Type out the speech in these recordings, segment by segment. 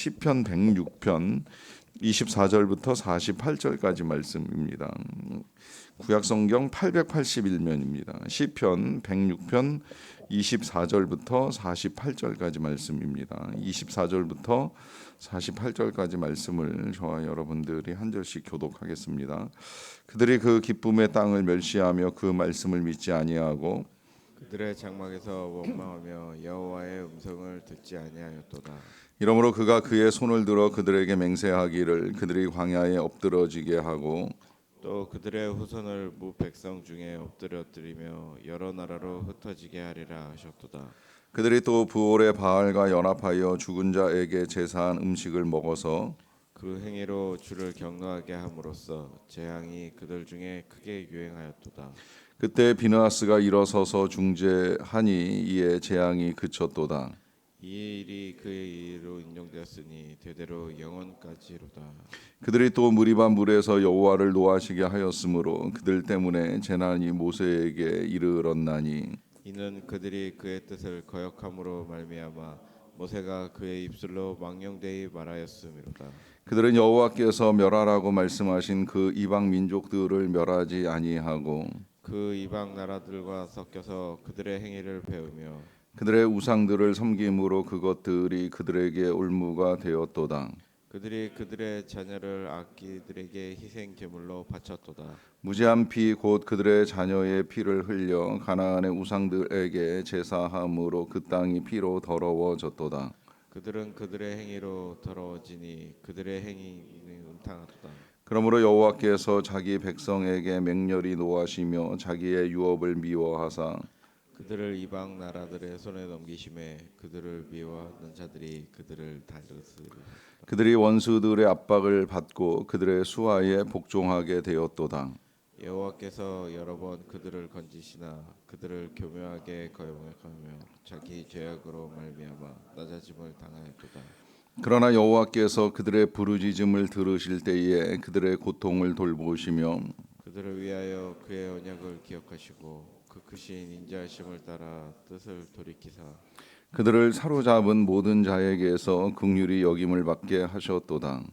시편 106편 24절부터 48절까지 말씀입니다. 구약성경 881면입니다. 시편 106편 24절부터 48절까지 말씀입니다. 24절부터 48절까지 말씀을 저와 여러분들이 한 절씩 교독하겠습니다. 그들이 그 기쁨의 땅을 멸시하며 그 말씀을 믿지 아니하고 그들의 장막에서 원망하며 여호와의 음성을 듣지 아니하였도다. 이러므로 그가 그의 손을 들어 그들에게 맹세하기를 그들이 광야에 엎드러지게 하고 또 그들의 후손을 무 백성 중에 엎드려뜨리며 여러 나라로 흩어지게 하리라 하셨도다. 그들이 또 부올의 바알과 연합하여 죽은 자에게 제사한 음식을 먹어서 그 행위로 주를 경노하게 함으로써 재앙이 그들 중에 크게 유행하였도다. 그때 비느하스가 일어서서 중재하니 이에 재앙이 그쳤도다. 이 일이 그의 일로 인정되었으니 대대로 영원까지로다. 그들이 또 무리바 물에서 여호와를 노하시게 하였으므로 그들 때문에 재난이 모세에게 이르렀나니 이는 그들이 그의 뜻을 거역함으로 말미암아 모세가 그의 입술로 망령되이 말하였음이로다. 그들은 여호와께서 멸하라고 말씀하신 그 이방 민족들을 멸하지 아니하고 그 이방 나라들과 섞여서 그들의 행위를 배우며 그들의 우상들을 섬김으로 그것들이 그들에게 올무가 되었도다. 그들이 그들의 자녀를 악기들에게 희생 제물로 바쳤도다. 무지한 피 곧 그들의 자녀의 피를 흘려 가나안의 우상들에게 제사함으로 그 땅이 피로 더러워졌도다. 그들은 그들의 행위로 더러워지니 그들의 행위는 음탕하도다. 그러므로 여호와께서 자기 백성에게 맹렬히 노하시며 자기의 유업을 미워하사 그들을 이방 나라들의 손에 넘기심에 그들을 미워하는 자들이 그들을 다스리리라. 그들이 원수들의 압박을 받고 그들의 수하에 복종하게 되었도다. 여호와께서 여러 번 그들을 건지시나 그들을 교묘하게 거역하며 자기 죄악으로 말미암아 낮아짐을 당하였도다. 그러나 여호와께서 그들의 부르짖음을 들으실 때에 그들의 고통을 돌보시며 그들을 위하여 그의 언약을 기억하시고 그 크신 인자하심을 따라 뜻을 돌이키사 그들을 사로잡은 모든 자에게서 긍휼히 여김을 받게 하셨도다.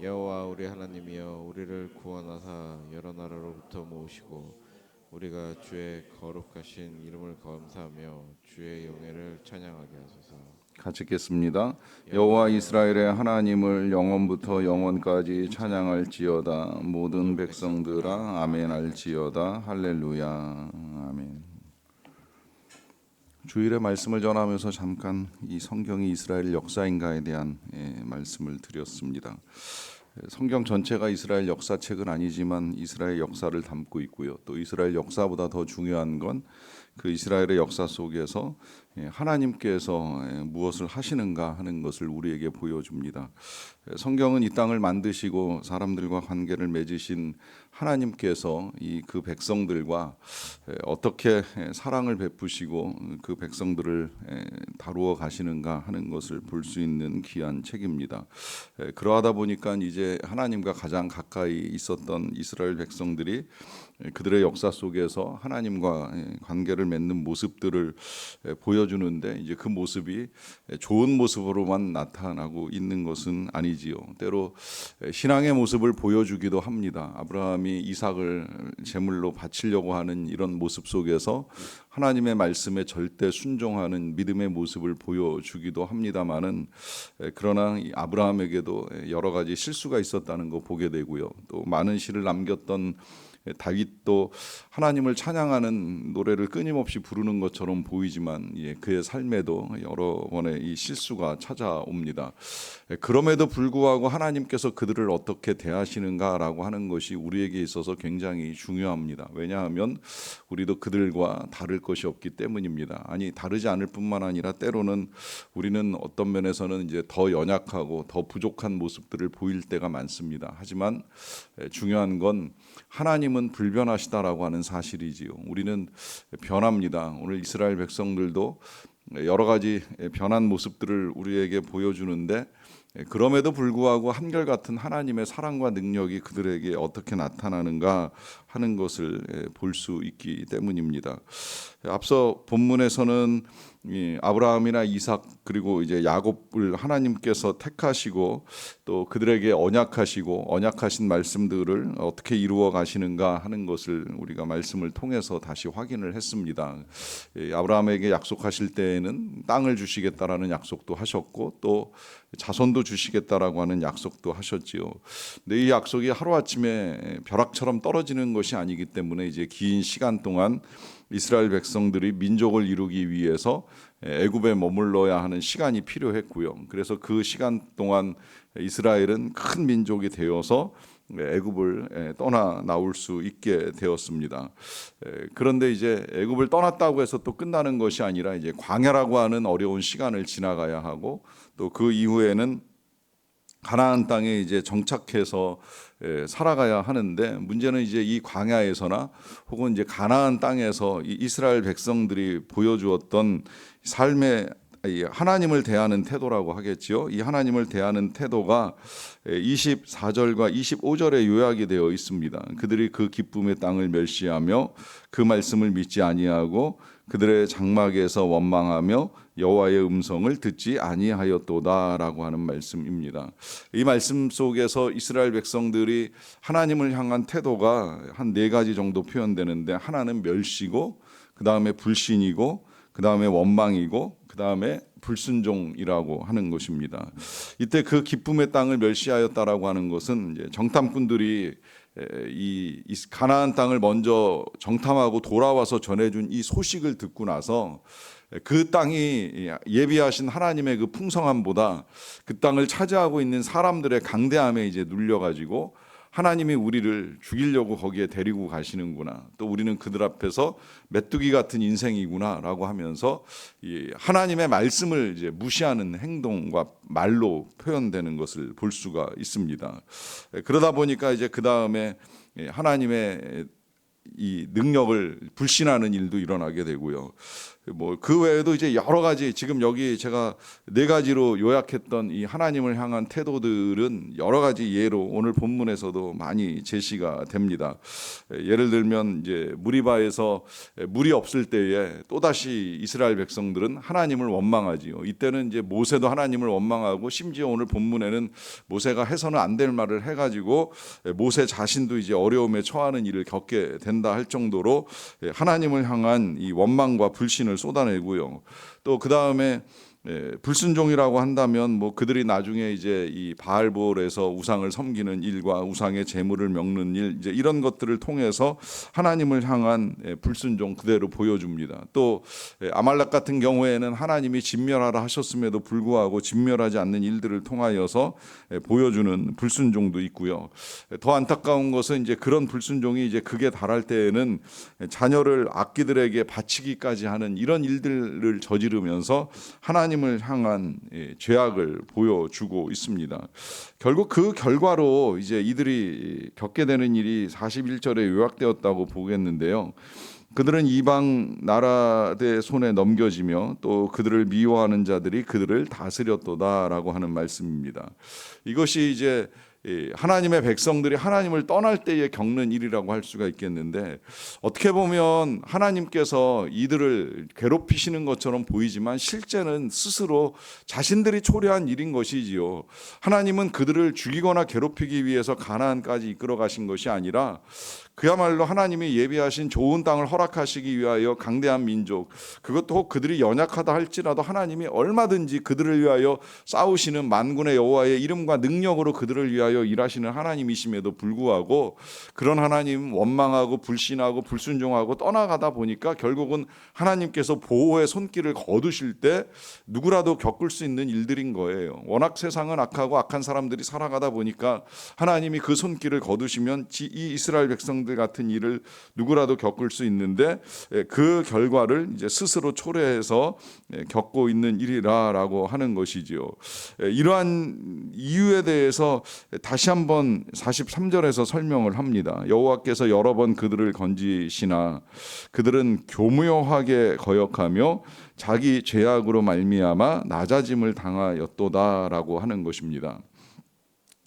여호와 우리 하나님이여 우리를 구원하사 여러 나라로부터 모으시고 우리가 주의 거룩하신 이름을 감사하며 주의 영예를 찬양하게 하소서. 같이 읽겠습니다. 여호와 이스라엘의 하나님을 영원부터 영원까지 찬양할지어다. 모든 백성들아 아멘 할지어다. 할렐루야. 아멘. 주일에 말씀을 전하면서 잠깐 이 성경이 이스라엘 역사인가에 대한 말씀을 드렸습니다. 성경 전체가 이스라엘 역사책은 아니지만 이스라엘 역사를 담고 있고요. 또 이스라엘 역사보다 더 중요한 건 그 이스라엘의 역사 속에서 하나님께서 무엇을 하시는가 하는 것을 우리에게 보여줍니다. 성경은 이 땅을 만드시고 사람들과 관계를 맺으신 하나님께서 이 그 백성들과 어떻게 사랑을 베푸시고 그 백성들을 다루어 가시는가 하는 것을 볼 수 있는 귀한 책입니다. 그러하다 보니까 이제 하나님과 가장 가까이 있었던 이스라엘 백성들이 그들의 역사 속에서 하나님과 관계를 맺는 모습들을 보여주는데 이제 그 모습이 좋은 모습으로만 나타나고 있는 것은 아니지요. 때로 신앙의 모습을 보여주기도 합니다. 아브라함이 이삭을 제물로 바치려고 하는 이런 모습 속에서 하나님의 말씀에 절대 순종하는 믿음의 모습을 보여주기도 합니다만은 그러나 아브라함에게도 여러 가지 실수가 있었다는 거 보게 되고요. 또 많은 시를 남겼던 다윗도 하나님을 찬양하는 노래를 끊임없이 부르는 것처럼 보이지만 그의 삶에도 여러 번의 이 실수가 찾아옵니다. 그럼에도 불구하고 하나님께서 그들을 어떻게 대하시는가라고 하는 것이 우리에게 있어서 굉장히 중요합니다. 왜냐하면 우리도 그들과 다를 것이 없기 때문입니다. 아니 다르지 않을 뿐만 아니라 때로는 우리는 어떤 면에서는 이제 더 연약하고 더 부족한 모습들을 보일 때가 많습니다. 하지만 중요한 건 하나님은 불변하시다라고 하는 사실이지요. 우리는 변합니다. 오늘 이스라엘 백성들도 여러 가지 변한 모습들을 우리에게 보여주는데 그럼에도 불구하고 한결같은 하나님의 사랑과 능력이 그들에게 어떻게 나타나는가 하는 것을 볼 수 있기 때문입니다. 앞서 본문에서는 이 아브라함이나 이삭 그리고 이제 야곱을 하나님께서 택하시고 또 그들에게 언약하신 말씀들을 어떻게 이루어 가시는가 하는 것을 우리가 말씀을 통해서 다시 확인을 했습니다. 아브라함에게 약속하실 때에는 땅을 주시겠다라는 약속도 하셨고 또 자손도 주시겠다라고 하는 약속도 하셨지요. 근데 이 약속이 하루아침에 벼락처럼 떨어지는 것이 아니기 때문에 이제 긴 시간 동안 이스라엘 백성들이 민족을 이루기 위해서 애굽에 머물러야 하는 시간이 필요했고요. 그래서 그 시간 동안 이스라엘은 큰 민족이 되어서 애굽을 떠나 나올 수 있게 되었습니다. 그런데 이제 애굽을 떠났다고 해서 또 끝나는 것이 아니라 이제 광야라고 하는 어려운 시간을 지나가야 하고 또 그 이후에는 가나안 땅에 이제 정착해서 살아가야 하는데 문제는 이제 이 광야에서나 혹은 이제 가나안 땅에서 이 이스라엘 백성들이 보여주었던 삶의 이 하나님을 대하는 태도라고 하겠지요. 이 하나님을 대하는 태도가 24절과 25절에 요약이 되어 있습니다. 그들이 그 기쁨의 땅을 멸시하며 그 말씀을 믿지 아니하고 그들의 장막에서 원망하며 여호와의 음성을 듣지 아니하였도다라고 하는 말씀입니다. 이 말씀 속에서 이스라엘 백성들이 하나님을 향한 태도가 한 4가지 정도 표현되는데 하나는 멸시고 그 다음에 불신이고 그 다음에 원망이고 그 다음에 불순종이라고 하는 것입니다. 이때 그 기쁨의 땅을 멸시하였다라고 하는 것은 이제 정탐꾼들이 이 가나안 땅을 먼저 정탐하고 돌아와서 전해준 이 소식을 듣고 나서 그 땅이 예비하신 하나님의 그 풍성함보다 그 땅을 차지하고 있는 사람들의 강대함에 이제 눌려가지고 하나님이 우리를 죽이려고 거기에 데리고 가시는구나. 또 우리는 그들 앞에서 메뚜기 같은 인생이구나라고 하면서 이 하나님의 말씀을 이제 무시하는 행동과 말로 표현되는 것을 볼 수가 있습니다. 그러다 보니까 이제 그 다음에 하나님의 이 능력을 불신하는 일도 일어나게 되고요. 뭐 그 외에도 이제 여러 가지 지금 여기 제가 4가지로 요약했던 이 하나님을 향한 태도들은 여러 가지 예로 오늘 본문에서도 많이 제시가 됩니다. 예를 들면 이제 무리바에서 물이 없을 때에 또다시 이스라엘 백성들은 하나님을 원망하지요. 이때는 이제 모세도 하나님을 원망하고 심지어 오늘 본문에는 모세가 해서는 안 될 말을 해가지고 모세 자신도 이제 어려움에 처하는 일을 겪게 된다 할 정도로 하나님을 향한 이 원망과 불신을 쏟아내고요. 또 그 다음에 불순종이라고 한다면 뭐 그들이 나중에 이제 이 바알볼에서 우상을 섬기는 일과 우상의 제물을 먹는 일 이제 이런 것들을 통해서 하나님을 향한 불순종 그대로 보여줍니다. 또 아말렉 같은 경우에는 하나님이 진멸하라 하셨음에도 불구하고 진멸하지 않는 일들을 통하여서 보여주는 불순종도 있고요. 더 안타까운 것은 이제 그런 불순종이 이제 극에 달할 때에는 자녀를 악기들에게 바치기까지 하는 이런 일들을 저지르면서 하나님을 향한 죄악을 보여주고 있습니다. 결국 그 결과로 이제 이들이 겪게 되는 일이 41절에 요약되었다고 보겠는데요. 그들은 이방 나라의 손에 넘겨지며 또 그들을 미워하는 자들이 그들을 다스렸도다라고 하는 말씀입니다. 이것이 이제 하나님의 백성들이 하나님을 떠날 때에 겪는 일이라고 할 수가 있겠는데 어떻게 보면 하나님께서 이들을 괴롭히시는 것처럼 보이지만 실제는 스스로 자신들이 초래한 일인 것이지요. 하나님은 그들을 죽이거나 괴롭히기 위해서 가나안까지 이끌어 가신 것이 아니라 그야말로 하나님이 예비하신 좋은 땅을 허락하시기 위하여 강대한 민족, 그것도 그들이 연약하다 할지라도 하나님이 얼마든지 그들을 위하여 싸우시는 만군의 여호와의 이름과 능력으로 그들을 위하여 일하시는 하나님이심에도 불구하고 그런 하나님 원망하고 불신하고 불순종하고 떠나가다 보니까 결국은 하나님께서 보호의 손길을 거두실 때 누구라도 겪을 수 있는 일들인 거예요. 워낙 세상은 악하고 악한 사람들이 살아가다 보니까 하나님이 그 손길을 거두시면 이 이스라엘 백성들 같은 일을 누구라도 겪을 수 있는데 그 결과를 이제 스스로 초래해서 겪고 있는 일이라라고 하는 것이지요. 이러한 이유에 대해서 다시 한번 43절에서 설명을 합니다. 여호와께서 여러 번 그들을 건지시나 그들은 교묘하게 거역하며 자기 죄악으로 말미암아 낮아짐을 당하였도다라고 하는 것입니다.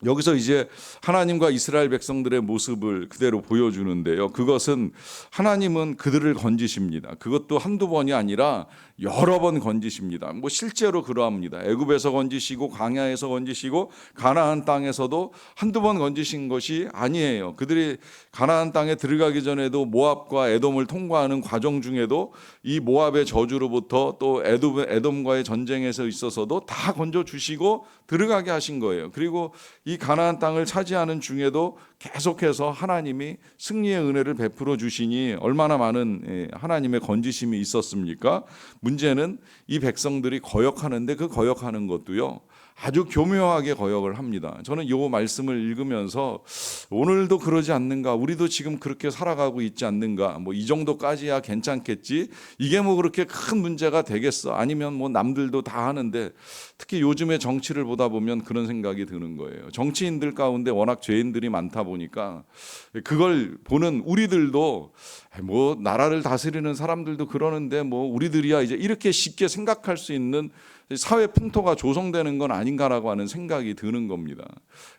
여기서 이제 하나님과 이스라엘 백성들의 모습을 그대로 보여주는데요. 그것은 하나님은 그들을 건지십니다. 그것도 한두 번이 아니라 여러 번 건지십니다. 뭐 실제로 그러합니다. 애굽에서 건지시고 광야에서 건지시고 가나안 땅에서도 한두 번 건지신 것이 아니에요. 그들이 가나안 땅에 들어가기 전에도 모압과 에돔을 통과하는 과정 중에도 이 모압의 저주로부터 또 에돔과의 전쟁에서 있어서도 다 건져주시고 들어가게 하신 거예요. 그리고 이 가나안 땅을 차지하는 중에도 계속해서 하나님이 승리의 은혜를 베풀어 주시니 얼마나 많은 하나님의 건지심이 있었습니까? 문제는 이 백성들이 거역하는데 그 거역하는 것도요, 아주 교묘하게 거역을 합니다. 저는 이 말씀을 읽으면서 오늘도 그러지 않는가, 우리도 지금 그렇게 살아가고 있지 않는가, 뭐 이 정도까지야 괜찮겠지, 이게 뭐 그렇게 큰 문제가 되겠어, 아니면 뭐 남들도 다 하는데, 특히 요즘의 정치를 보다 보면 그런 생각이 드는 거예요. 정치인들 가운데 워낙 죄인들이 많다 보니까 그걸 보는 우리들도 뭐 나라를 다스리는 사람들도 그러는데 뭐 우리들이야 이제 이렇게 쉽게 생각할 수 있는 사회 풍토가 조성되는 건 아닌가라고 하는 생각이 드는 겁니다.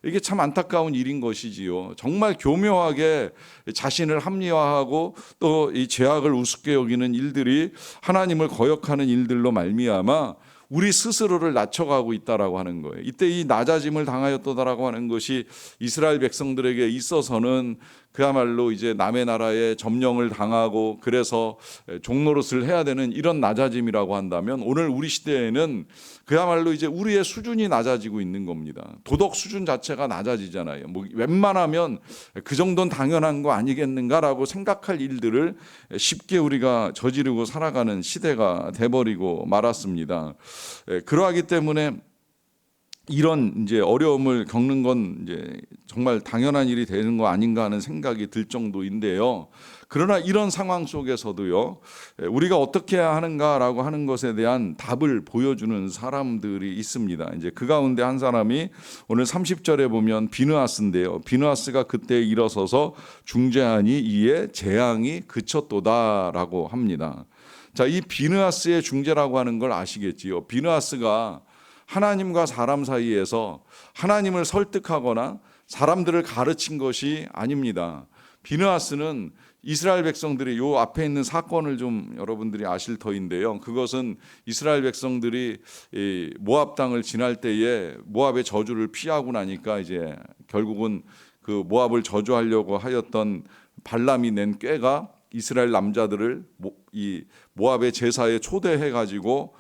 이게 참 안타까운 일인 것이지요. 정말 교묘하게 자신을 합리화하고 또 이 죄악을 우습게 여기는 일들이 하나님을 거역하는 일들로 말미암아 우리 스스로를 낮춰가고 있다라고 하는 거예요. 이때 이 낮아짐을 당하였도다라고 하는 것이 이스라엘 백성들에게 있어서는 그야말로 이제 남의 나라에 점령을 당하고 그래서 종노릇을 해야 되는 이런 낮아짐이라고 한다면, 오늘 우리 시대에는 그야말로 이제 우리의 수준이 낮아지고 있는 겁니다. 도덕 수준 자체가 낮아지잖아요. 뭐 웬만하면 그 정도는 당연한 거 아니겠는가라고 생각할 일들을 쉽게 우리가 저지르고 살아가는 시대가 돼버리고 말았습니다. 그러하기 때문에 이런 이제 어려움을 겪는 건 이제 정말 당연한 일이 되는 거 아닌가 하는 생각이 들 정도인데요. 그러나 이런 상황 속에서도요, 우리가 어떻게 해야 하는가라고 하는 것에 대한 답을 보여주는 사람들이 있습니다. 이제 그 가운데 한 사람이 오늘 30절에 보면 비느하스인데요. 비느하스가 그때 일어서서 중재하니 이에 재앙이 그쳤도다라고 합니다. 자, 이 비느하스의 중재라고 하는 걸 아시겠지요. 비느하스가 하나님과 사람 사이에서 하나님을 설득하거나 사람들을 가르친 것이 아닙니다. 비느하스는 이스라엘 백성들이 요 앞에 있는 사건을 좀 여러분들이 아실 터인데요. 그것은 이스라엘 백성들이 모압 땅을 지날 때에 모압의 저주를 피하고 나니까 이제 결국은 그 모압을 저주하려고 하였던 발람이 낸 꾀가 이스라엘 남자들을 이 모압의 제사에 초대해 가지고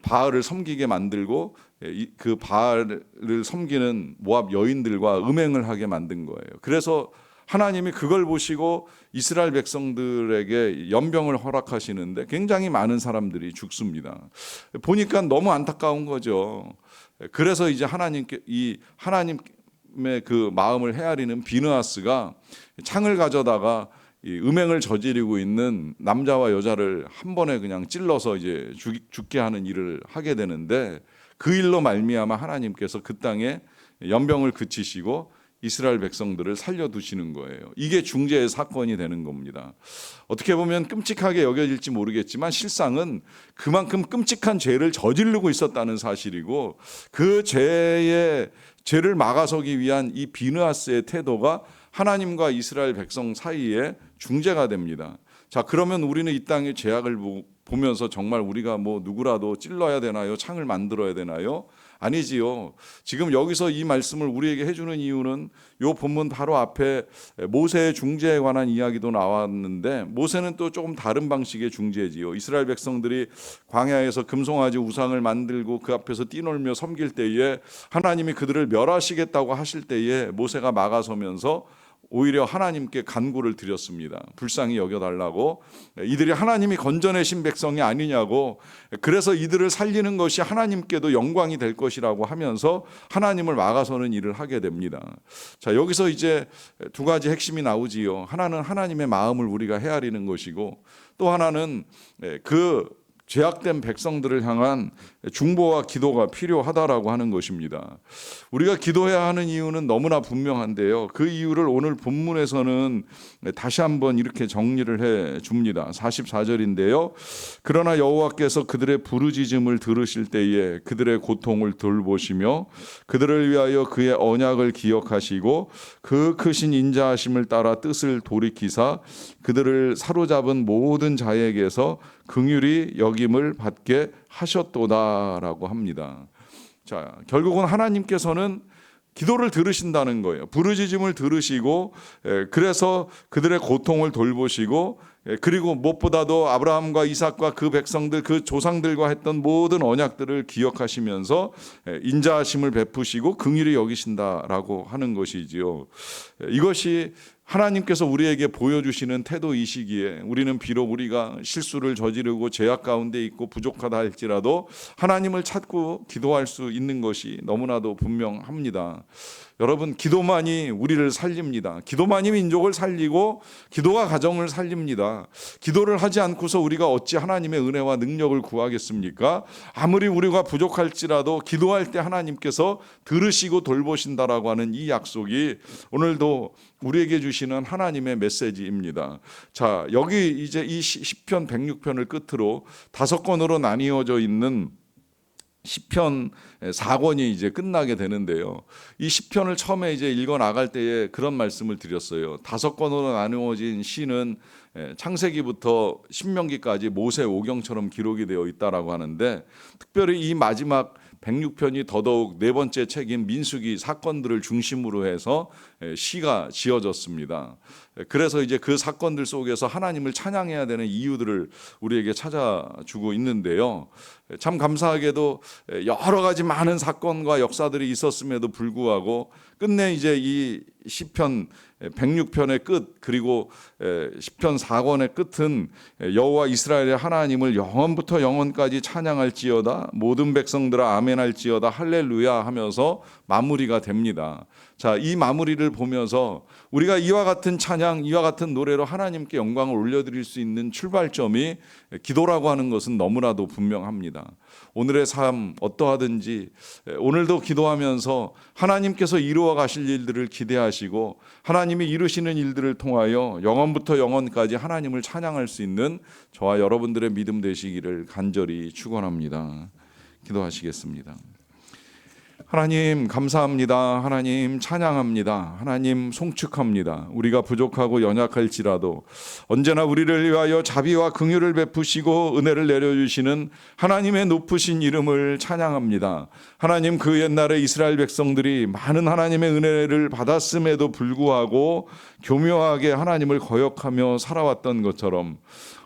바알을 섬기게 만들고 그 바알을 섬기는 모압 여인들과 음행을 하게 만든 거예요. 그래서 하나님이 그걸 보시고 이스라엘 백성들에게 연병을 허락하시는데 굉장히 많은 사람들이 죽습니다. 보니까 너무 안타까운 거죠. 그래서 이제 하나님의 그 마음을 헤아리는 비느하스가 창을 가져다가 이 음행을 저지르고 있는 남자와 여자를 한 번에 그냥 찔러서 이제 죽게 하는 일을 하게 되는데, 그 일로 말미암아 하나님께서 그 땅에 연병을 그치시고 이스라엘 백성들을 살려두시는 거예요. 이게 중재의 사건이 되는 겁니다. 어떻게 보면 끔찍하게 여겨질지 모르겠지만 실상은 그만큼 끔찍한 죄를 저지르고 있었다는 사실이고, 그 죄를 막아서기 위한 이 비느하스의 태도가 하나님과 이스라엘 백성 사이에 중재가 됩니다. 자, 그러면 우리는 이 땅의 죄악을 보면서 정말 우리가 뭐 누구라도 찔러야 되나요? 창을 만들어야 되나요? 아니지요. 지금 여기서 이 말씀을 우리에게 해주는 이유는 요 본문 바로 앞에 모세의 중재에 관한 이야기도 나왔는데, 모세는 또 조금 다른 방식의 중재지요. 이스라엘 백성들이 광야에서 금송아지 우상을 만들고 그 앞에서 뛰놀며 섬길 때에 하나님이 그들을 멸하시겠다고 하실 때에 모세가 막아서면서 오히려 하나님께 간구를 드렸습니다. 불쌍히 여겨달라고. 이들이 하나님이 건져내신 백성이 아니냐고, 그래서 이들을 살리는 것이 하나님께도 영광이 될 것이라고 하면서 하나님을 막아서는 일을 하게 됩니다. 자, 여기서 이제 두 가지 핵심이 나오지요. 하나는 하나님의 마음을 우리가 헤아리는 것이고, 또 하나는 그 죄악된 백성들을 향한 중보와 기도가 필요하다라고 하는 것입니다. 우리가 기도해야 하는 이유는 너무나 분명한데요. 그 이유를 오늘 본문에서는 다시 한번 이렇게 정리를 해 줍니다. 44절인데요. 그러나 여호와께서 그들의 부르짖음을 들으실 때에 그들의 고통을 돌보시며 그들을 위하여 그의 언약을 기억하시고 그 크신 인자하심을 따라 뜻을 돌이키사 그들을 사로잡은 모든 자에게서 긍휼히 여김을 받게 하셨도다라고 합니다. 자, 결국은 하나님께서는 기도를 들으신다는 거예요. 부르짖음을 들으시고 그래서 그들의 고통을 돌보시고 그리고 무엇보다도 아브라함과 이삭과 그 백성들 그 조상들과 했던 모든 언약들을 기억하시면서 인자하심을 베푸시고 긍휼히 여기신다라고 하는 것이지요. 이것이 하나님께서 우리에게 보여주시는 태도이시기에 우리는 비록 우리가 실수를 저지르고 죄악 가운데 있고 부족하다 할지라도 하나님을 찾고 기도할 수 있는 것이 너무나도 분명합니다. 여러분, 기도만이 우리를 살립니다. 기도만이 민족을 살리고 기도가 가정을 살립니다. 기도를 하지 않고서 우리가 어찌 하나님의 은혜와 능력을 구하겠습니까? 아무리 우리가 부족할지라도 기도할 때 하나님께서 들으시고 돌보신다라고 하는 이 약속이 오늘도 우리에게 주시는 하나님의 메시지입니다. 자, 여기 이제 이 시편 106편을 끝으로 5권으로 나뉘어져 있는 시편 4권이 이제 끝나게 되는데요. 이 시편을 처음에 이제 읽어 나갈 때에 그런 말씀을 드렸어요. 5권으로 나누어진 시는 창세기부터 신명기까지 모세 오경처럼 기록이 되어 있다라고 하는데, 특별히 이 마지막 106편이 더더욱 네 번째 책인 민수기 사건들을 중심으로 해서 시가 지어졌습니다. 그래서 이제 그 사건들 속에서 하나님을 찬양해야 되는 이유들을 우리에게 찾아주고 있는데요. 참 감사하게도 여러 가지 많은 사건과 역사들이 있었음에도 불구하고 끝내 이제 이 시편 106편의 끝, 그리고 시편 4권의 끝은 여호와 이스라엘의 하나님을 영원부터 영원까지 찬양할지어다, 모든 백성들아 아멘할지어다, 할렐루야 하면서 마무리가 됩니다. 자, 이 마무리를 보면서 우리가 이와 같은 찬양, 이와 같은 노래로 하나님께 영광을 올려드릴 수 있는 출발점이 기도라고 하는 것은 너무나도 분명합니다. 오늘의 삶 어떠하든지 오늘도 기도하면서 하나님께서 이루어 가실 일들을 기대하시고 하나님이 이루시는 일들을 통하여 영원부터 영원까지 하나님을 찬양할 수 있는 저와 여러분들의 믿음 되시기를 간절히 축원합니다. 기도하시겠습니다. 하나님 감사합니다. 하나님 찬양합니다. 하나님 송축합니다. 우리가 부족하고 연약할지라도 언제나 우리를 위하여 자비와 긍휼을 베푸시고 은혜를 내려주시는 하나님의 높으신 이름을 찬양합니다. 하나님, 그 옛날에 이스라엘 백성들이 많은 하나님의 은혜를 받았음에도 불구하고 교묘하게 하나님을 거역하며 살아왔던 것처럼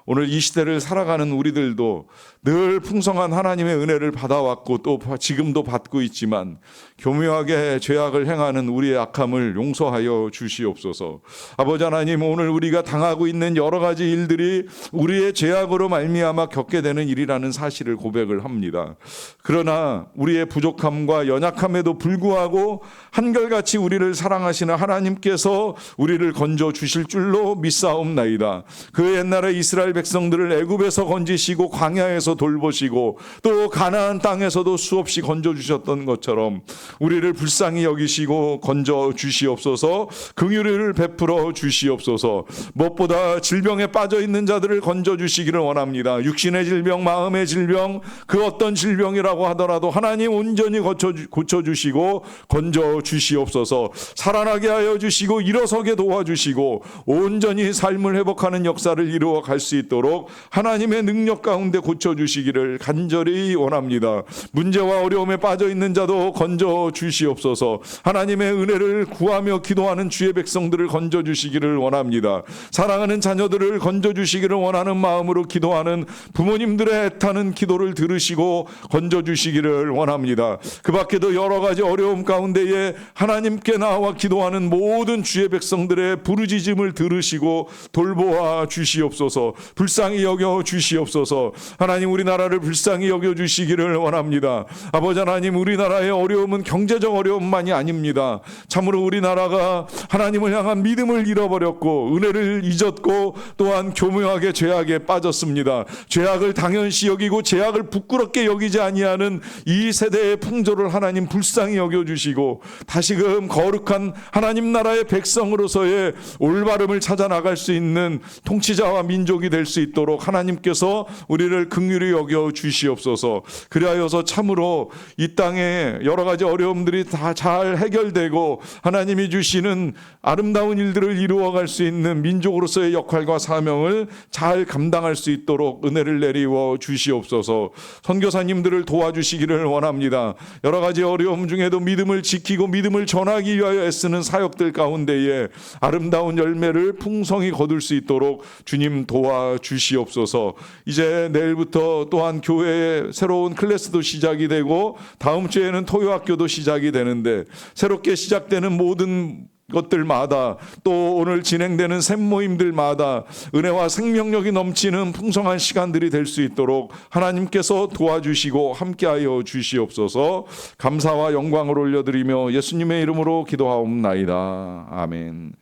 오늘 이 시대를 살아가는 우리들도 늘 풍성한 하나님의 은혜를 받아왔고 또 지금도 받고 있지만 교묘하게 죄악을 행하는 우리의 악함을 용서하여 주시옵소서. 아버지 하나님, 오늘 우리가 당하고 있는 여러 가지 일들이 우리의 죄악으로 말미암아 겪게 되는 일이라는 사실을 고백을 합니다. 그러나 우리의 부족함과 연약함에도 불구하고 한결같이 우리를 사랑하시는 하나님께서 우리를 건져 주실 줄로 믿사옵나이다. 그 옛날에 이스라엘 백성들을 애굽에서 건지시고 광야에서 돌보시고 또 가나안 땅에서도 수없이 건져 주셨던 것처럼 우리를 불쌍히 여기시고 건져 주시옵소서. 긍휼을 베풀어 주시옵소서. 무엇보다 질병에 빠져 있는 자들을 건져 주시기를 원합니다. 육신의 질병, 마음의 질병, 그 어떤 질병이라고 하더라도 하나님 온전히 고쳐 주시고 건져 주시옵소서. 살아나게 하여 주시고 일어서게 도와주시고 온전히 삶을 회복하는 역사를 이루어 갈 수 있도록 하나님의 능력 가운데 고쳐 주시기를 간절히 원합니다. 문제와 어려움에 빠져 있는 자도 건져 주시옵소서. 하나님의 은혜를 구하며 기도하는 주의 백성들을 건져 주시기를 원합니다. 사랑하는 자녀들을 건져 주시기를 원하는 마음으로 기도하는 부모님들의 애타는 기도를 들으시고 건져 주시기를 원합니다. 그 밖에도 여러 가지 어려움 가운데에 하나님께 나와 기도하는 모든 주의 백성들의 부르짖음을 들으시고 돌보아 주시옵소서. 불쌍히 여겨 주시옵소서. 하나님, 우리나라를 불쌍히 여겨 주시기를 원합니다. 아버지 하나님, 우리나라의 어려움은 경제적 어려움만이 아닙니다. 참으로 우리나라가 하나님을 향한 믿음을 잃어버렸고 은혜를 잊었고 또한 교묘하게 죄악에 빠졌습니다. 죄악을 당연시 여기고 죄악을 부끄럽게 여기지 아니하는 이 세대의 풍조를 하나님 불쌍히 여겨주시고 다시금 거룩한 하나님 나라의 백성으로서의 올바름을 찾아 나갈 수 있는 통치자와 민족이 될 수 있도록 하나님께서 우리를 긍휼히 여겨 주시옵소서. 그리하여서 참으로 이 땅에 여러 가지 어려움들이 다 잘 해결되고 하나님이 주시는 아름다운 일들을 이루어갈 수 있는 민족으로서의 역할과 사명을 잘 감당할 수 있도록 은혜를 내리워 주시옵소서. 선교사님들을 도와주시기를 원합니다. 여러 가지 어려움 중에도 믿음을 지키고 믿음을 전하기 위하여 애쓰는 사역들 가운데에 아름다운 열매를 풍성히 거둘 수 있도록 주님 도와주시옵소서. 이제 내일부터 또한 교회의 새로운 클래스도 시작이 되고 다음 주에는 토요학교도 시작이 되는데 새롭게 시작되는 모든 것들마다 또 오늘 진행되는 샘모임들마다 은혜와 생명력이 넘치는 풍성한 시간들이 될 수 있도록 하나님께서 도와주시고 함께하여 주시옵소서. 감사와 영광을 올려드리며 예수님의 이름으로 기도하옵나이다. 아멘.